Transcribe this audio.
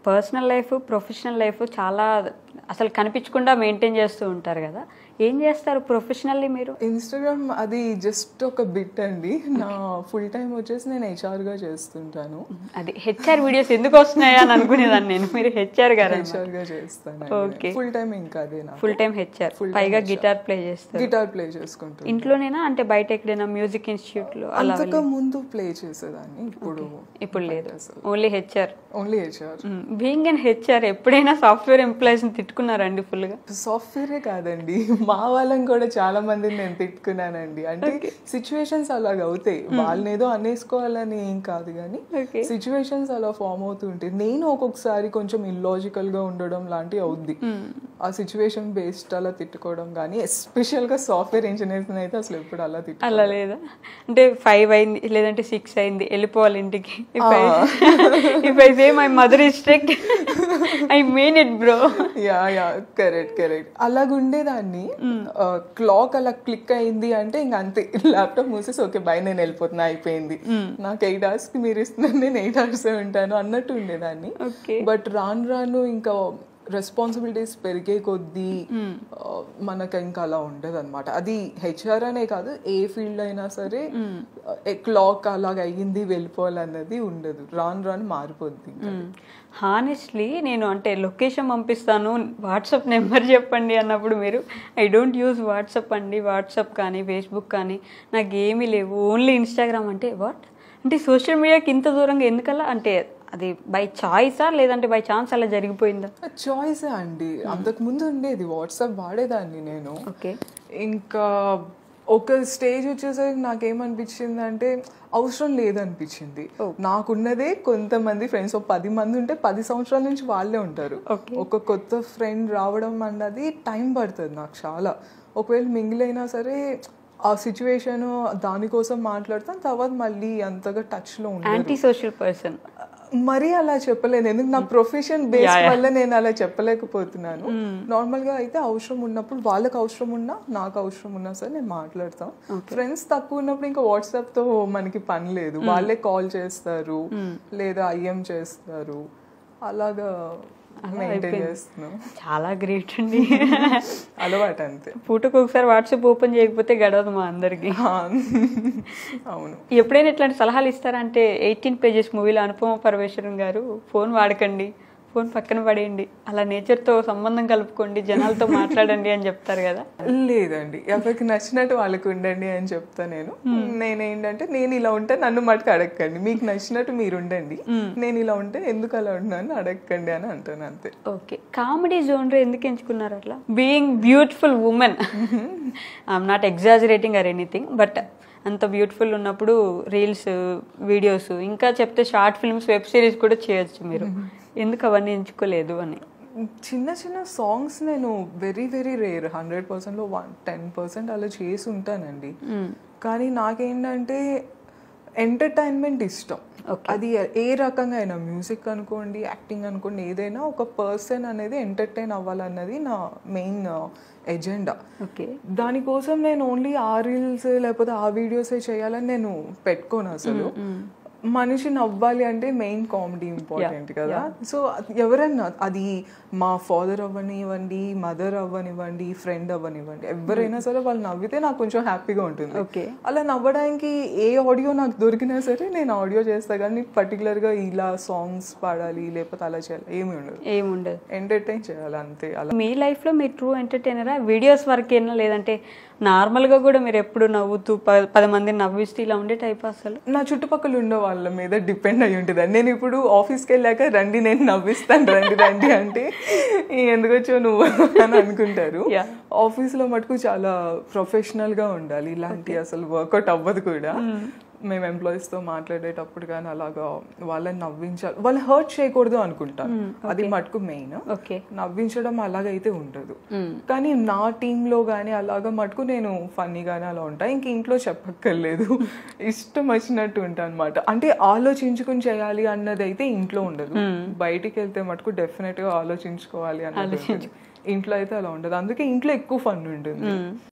Personal life, professional life చాలా అసలు కనిపించకుండా మెయింటైన్ చేస్తూ ఉంటారు కదా. ఏం చేస్తారు ప్రొఫెషనల్లీ మీరు? ఇన్స్టాగ్రామ్ అది జస్ట్ ఒక బిట్ అండి. నా ఫుల్ టైం వచ్చేసి నేను హెచ్ఆర్గా చేస్తుంటాను. అది హెచ్ఆర్ వీడియోస్ ఎందుకు వస్తున్నాయా అని అనుకునేదాన్ని నేను. మీరు హెచ్ఆర్ గారు? హెచ్ఆర్గా చేస్తాను. ఓకే, ఫుల్ టైం ఇంకా అదే ఫుల్ టైం హెచ్ఆర్, పైగా గిటార్ ప్లే చేస్తారు. గిటార్ ప్లే చేసుకుంటాను. ఇంట్లోనేనా అంటే బయట ఎక్కడైనా మ్యూజిక్ ఇన్స్టిట్యూట్ లో? అంతకు ముందు ప్లే చేసేదాన్ని, ఇప్పుడు లేదు. Only HR. Only HR. Being and HR ఎప్పుడైనా సాఫ్ట్వేర్ ఎంప్లాయీస్ ని తిట్టుకున్నారండి ఫుల్ గా? సాఫ్ట్వేరే కాదండి, మా వాళ్ళని కూడా చాలా మందిని నేను తిట్టుకున్నానండి. అంటే సిచ్యువేషన్స్ అలాగ అవుతాయి, వాళ్ళని ఏదో అనేసుకోవాలని ఏం కాదు, కానీ సిచ్యువేషన్స్ అలా ఫామ్ అవుతూ ఉంటాయి. నేను ఒక్కొక్కసారి కొంచెం ఇల్లాజికల్ గా ఉండడం లాంటివి అవుద్ది. ఆ సిచ్యువేషన్ బేస్డ్ అలా తిట్టుకోవడం కానీ, ఎస్పెషల్ గా సాఫ్ట్వేర్ ఇంజనీర్స్ అయితే అసలు ఎప్పుడు అలా అలా లేదా? అంటే 5 అయింది లేదంటే 6 అయింది వెళ్ళిపోవాలి ఇంటికి. If I say my mother is strict, I mean it bro. Yeah correct. అలాగ ఉండేదాన్ని. క్లాక్ అలా క్లిక్ అయింది అంటే ఇంక అంతే, ల్యాప్టాప్ మూసేసి ఓకే బై, నేను వెళ్ళిపోతున్నా, అయిపోయింది. నాకు 8 hours కి మీరు ఇస్తున్నారు, నేను 8 hours ఉంటాను అన్నట్టు ఉండేదాన్ని. బట్ రాను ఇంకా రెస్పాన్సిబిలిటీస్ పెరిగే కొద్దీ మనకు ఇంకా అలా ఉండదు అనమాట. అది హెచ్ఆర్ అనే కాదు, ఏ ఫీల్డ్ అయినా సరే క్లాక్ అలాగ అయ్యింది వెళ్ళిపోవాలన్నది ఉండదు. రాను మారిపోద్ది. హానెస్ట్లీ నేను అంటే లొకేషన్ పంపిస్తాను, వాట్సాప్ నెంబర్ చెప్పండి అన్నప్పుడు మీరు ఐ డోంట్ యూజ్ వాట్సాప్ అండి, వాట్సాప్ కానీ ఫేస్బుక్ కానీ నాకు ఏమీ లేవు, ఓన్లీ ఇన్స్టాగ్రామ్ అంటే వాట్ అంటే సోషల్ మీడియాకి ఇంత దూరంగా ఎందుకలా? అంటే అది బై చాయిసా లేదంటే బై ఛాన్స్ అలా జరిగిపోయిందా? చాయిసే అండి. అంతకు ముందు ఉండేది వాట్సాప్ వాడేదాన్ని నేను. ఇంకా ఒక స్టేజ్ వచ్చేసరికి నాకేమనిపించింది అంటే అవసరం లేదనిపించింది. నాకున్నదే కొంతమంది ఫ్రెండ్స్, 10 మంది ఉంటే 10 సంవత్సరాల నుంచి వాళ్ళే ఉంటారు. ఒక కొత్త ఫ్రెండ్ రావడం అన్నది టైం పడుతుంది నాకు చాలా. ఒకవేళ మింగిల్ అయినా సరే ఆ సిచ్యువేషన్ దానికోసం మాట్లాడతాను, తర్వాత మళ్ళీ అంతగా టచ్ లో ఉంటాను. యాంటీ సోషల్ పర్సన్ మరీ అలా చెప్పలేను, ఎందుకు నా ప్రొఫెషన్ బేస్ వల్ల నేను అలా చెప్పలేకపోతున్నాను. నార్మల్ గా అయితే అవసరం ఉన్నప్పుడు, వాళ్ళకి అవసరం ఉన్నా నాకు అవసరం ఉన్నా సరే నేను మాట్లాడతాం. ఫ్రెండ్స్ తక్కువ ఉన్నప్పుడు ఇంకా వాట్సాప్ తో మనకి పని లేదు, వాళ్ళే కాల్ చేస్తారు లేదా ఐఎం చేస్తారు, అలాగా మెయింటైన్ చేస్తున్నాం. చాలా గ్రేట్ అండి. అలవాటు అంతే. పూటకు ఒకసారి వాట్సాప్ ఓపెన్ చేయకపోతే గడవదు మా అందరికి. అవును. ఎప్పుడైనా ఇట్లాంటి సలహాలు ఇస్తారంటే 18 pages మూవీలో అనుపమ పరమేశ్వరన్ గారు ఫోన్ వాడకండి, ఫోన్ పక్కన పడేయండి, అలా నేచర్తో సంబంధం కలుపుకోండి, జనాలతో మాట్లాడండి అని చెప్తారు కదా. లేదండి, ఎవరికి నచ్చినట్టు వాళ్ళకి ఉండండి అని చెప్తా నేను. నేనేంటంటే నేను ఇలా ఉంటే నన్ను మటుకు అడగండి, మీకు నచ్చినట్టు మీరు ఉండండి, నేను ఇలా ఉంటే ఎందుకు అలా ఉన్నాను అడగండి అని అంటాను అంతే. ఓకే, కామెడీ జోనర్ ఎందుకు ఎంచుకున్నారు అట్లా? Being beautiful women, I'm not exaggerating or anything, but అంత బ్యూటిఫుల్ ఉన్నప్పుడు రీల్స్, వీడియోస్, ఇంకా చెప్తే షార్ట్ ఫిల్మ్స్, వెబ్ సిరీస్ కూడా చేయొచ్చు మీరు, ఎందుకు అవన్నీ ఎంచుకోలేదు అని? చిన్న సాంగ్స్ నేను వెరీ రేర్, 100%లో 10% అలా చేసి ఉంటానండి. కానీ నాకేంటంటే ఎంటర్టైన్మెంట్ ఇష్టం. అది ఏ రకంగా అయినా, మ్యూజిక్ అనుకోండి, యాక్టింగ్ అనుకోండి, ఏదైనా ఒక పర్సన్ అనేది ఎంటర్టైన్ అవ్వాలన్నది నా మెయిన్ ఎజెండా. దానికోసం నేను ఓన్లీ ఆ రీల్స్ లేకపోతే ఆ వీడియోసే చేయాలని నేను పెట్టుకోను అసలు. మనిషి నవ్వాలి అంటే మెయిన్ కామెడీ ఇంపార్టెంట్ కదా. సో ఎవరైనా, అది మా ఫాదర్ అవ్వనివ్వండి, మదర్ అవ్వనివ్వండి, ఫ్రెండ్ అవ్వనివ్వండి, ఎవరైనా సరే వాళ్ళు నవ్వితే నాకు కొంచెం హ్యాపీగా ఉంటుంది. అలా నవ్వడానికి ఏ ఆడియో నాకు దొరికినా సరే నేను ఆడియో చేస్తా, కానీ పర్టికులర్గా ఇలా సాంగ్స్ పాడాలి లేకపోతే అలా చేయాలి ఏమి ఉండదు, ఎంటర్టైన్ చేయాలి అంతే. అలా మీ లైఫ్లో మీరు ట్రూ ఎంటర్టైనరా? వీడియోస్ వరకేనా లేదంటే నార్మల్గా కూడా మీరు ఎప్పుడు నవ్వుతూ 10 మందిని నవ్విస్తూ ఇలా ఉండే టైప్? అసలు నా చుట్టుపక్కల ఉండే వాళ్ళ మీద డిపెండ్ అయి ఉంటుంది. నేను ఇప్పుడు ఆఫీస్కి వెళ్ళాక రండి నేను నవ్విస్తాను, రండి అంటే ఎందుకొచ్చో నువ్వు అని అనుకుంటారు. ఆఫీస్లో మటుకు చాలా ప్రొఫెషనల్గా ఉండాలి, ఇలాంటి అసలు వర్కౌట్ అవ్వదు కూడా. మేము ఎంప్లాయీస్తో మాట్లాడేటప్పుడు కానీ అలాగా వాళ్ళని నవ్వించాలి, వాళ్ళని హర్ట్ చేయకూడదు అనుకుంటాను, అది మటుకు మెయిన్. నవ్వించడం అలాగైతే ఉండదు. కానీ నా టీంలో కానీ అలాగా మటుకు నేను ఫన్నీగానే అలా ఉంటా, ఇంక ఇంట్లో చెప్పక్కర్లేదు, ఇష్టం వచ్చినట్టు ఉంటా అనమాట. అంటే ఆలోచించుకుని చేయాలి అన్నది అయితే ఇంట్లో ఉండదు, బయటికి వెళ్తే మటుకు డెఫినెట్ గా ఆలోచించుకోవాలి అన్నది. ఇంట్లో అయితే అలా ఉండదు, అందుకే ఇంట్లో ఎక్కువ ఫన్ ఉంటుంది.